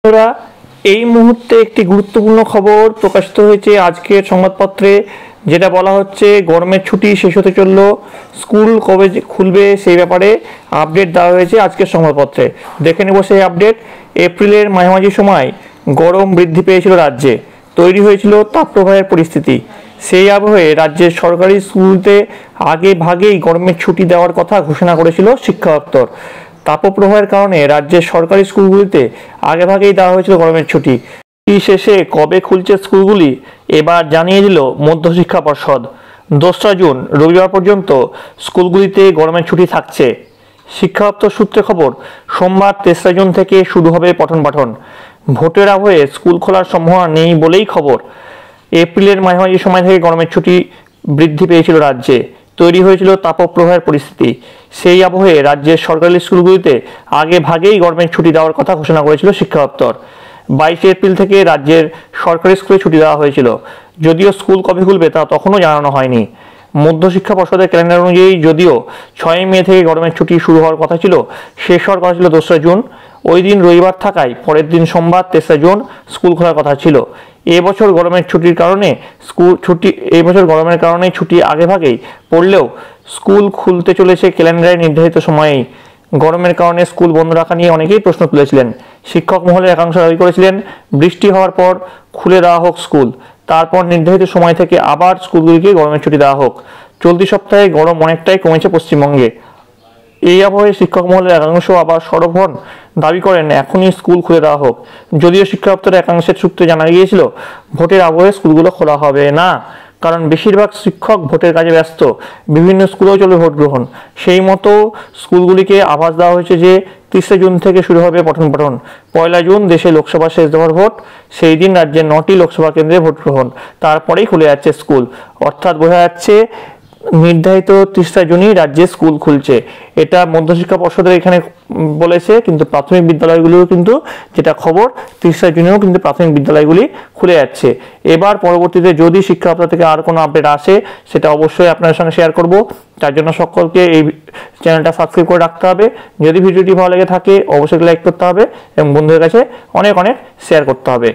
বন্ধুরা, এই মুহূর্তে একটি গুরুত্বপূর্ণ খবর প্রকাশিত হয়েছে আজকের সংবাদপত্রে, যেটা বলা হচ্ছে গরমের ছুটি শেষ হতে চলল, স্কুল কবে খুলবে সেই ব্যাপারে আপডেট দেওয়া হয়েছে আজকের সংবাদপত্রে। দেখে নেব সেই আপডেট। এপ্রিলের মাঝামাঝি সময় গরম বৃদ্ধি পেয়েছিল রাজ্যে, তৈরি হয়েছিল তাপপ্রবাহের পরিস্থিতি। সেই আবহে রাজ্যের সরকারি স্কুলতে আগে ভাগেই গরমের ছুটি দেওয়ার কথা ঘোষণা করেছিল শিক্ষা দপ্তর। তাপপ্রবাহের কারণে রাজ্যের সরকারি স্কুলগুলিতে আগেভাগেই দেওয়া হয়েছিল গরমের ছুটি। শেষে কবে খুলছে স্কুলগুলি এবার জানিয়ে দিল মধ্যশিক্ষা পর্ষদ। 2রা জুন রবিবার পর্যন্ত স্কুলগুলিতে গরমের ছুটি থাকছে। শিক্ষা দপ্তর সূত্রে খবর, সোমবার 3রা জুন থেকে শুরু হবে পঠন পাঠন। ভোটের আবহে স্কুল খোলার সম্ভাবনা নেই বলেই খবর। এপ্রিলের মাঝামাঝি সময় থেকে গরমের ছুটি বৃদ্ধি পেয়েছিল রাজ্যে, তৈরি হয়েছিল তাপপ্রবাহের পরিস্থিতি। সেই আবহে রাজ্যের সরকারি স্কুলগুলিতে আগে ভাগেই গরমের ছুটি দেওয়ার কথা ঘোষণা করেছিল শিক্ষা দপ্তর। 22 এপ্রিল থেকে রাজ্যের সরকারি স্কুলে ছুটি দেওয়া হয়েছিল, যদিও স্কুল কবে খুলবে তা তখনও জানানো হয়নি। মধ্যশিক্ষা পর্ষদের ক্যালেন্ডার অনুযায়ী যদিও 6 মে থেকে গরমের ছুটি শুরু হওয়ার কথা ছিল, শেষ হওয়ার কথা ছিল 2রা জুন। ওই দিন রবিবার থাকায় পরের দিন সোমবার 3রা জুন স্কুল খোলার কথা ছিল। এবছর গরমের ছুটি আগেভাগেই পড়লেও স্কুল খুলতে চলেছে ক্যালেন্ডারে নির্ধারিত সময়েই। গরমের কারণে স্কুল বন্ধ রাখা নিয়ে অনেকেই প্রশ্ন তুলেছিলেন। শিক্ষক মহলের একাংশ দাবি করেছিলেন বৃষ্টি হওয়ার পর খুলে দেওয়া হোক স্কুল, তারপর নির্ধারিত সময় থেকে আবার স্কুলগুলিকে গরমের ছুটি দেওয়া হোক। চলতি সপ্তাহে গরম অনেকটাই কমেছে পশ্চিমবঙ্গে। এই আবহে শিক্ষক মহলের একাংশ আবার সরব হন, দাবি করেন এখনই স্কুল খুলে দেওয়া হোক। যদিও শিক্ষা দপ্তরের একাংশের সূত্রে জানা গিয়েছিল ভোটের আবহে স্কুলগুলো খোলা হবে না, কারণ বেশিরভাগ শিক্ষক ভোটের কাজে ব্যস্ত। বিভিন্ন স্কুলেও চলবে ভোট গ্রহণ। সেই মতো স্কুলগুলিকে আভাস দেওয়া হয়েছে যে 30 জুন থেকে শুরু হবে পঠন পাঠন। 1 জুন দেশে লোকসভা শেষ দফার ভোট, সেই দিন রাজ্যের 9টি লোকসভা কেন্দ্রে ভোট গ্রহণ, তারপরেই খুলে যাচ্ছে স্কুল। অর্থাৎ বোঝা যাচ্ছে নির্ধারিত 30 জুনই রাজ্যে স্কুল খুলছে। এটা মধ্যশিক্ষা পর্ষদের এখানে বলেছে, কিন্তু প্রাথমিক বিদ্যালয়গুলিও কিন্তু যেটা খবর 30 জুনেও কিন্তু প্রাথমিক বিদ্যালয়গুলি খুলে যাচ্ছে। এবার পরবর্তীতে যদি শিক্ষা দপ্তর থেকে আর কোনো আপডেট আসে সেটা অবশ্যই আপনাদের সঙ্গে শেয়ার করব। তার জন্য সকলকে এই চ্যানেলটা সাবস্ক্রাইব করে রাখতে হবে। যদি ভিডিওটি ভালো লেগে থাকে অবশ্যই লাইক করতে হবে এবং বন্ধুদের কাছে অনেক শেয়ার করতে হবে।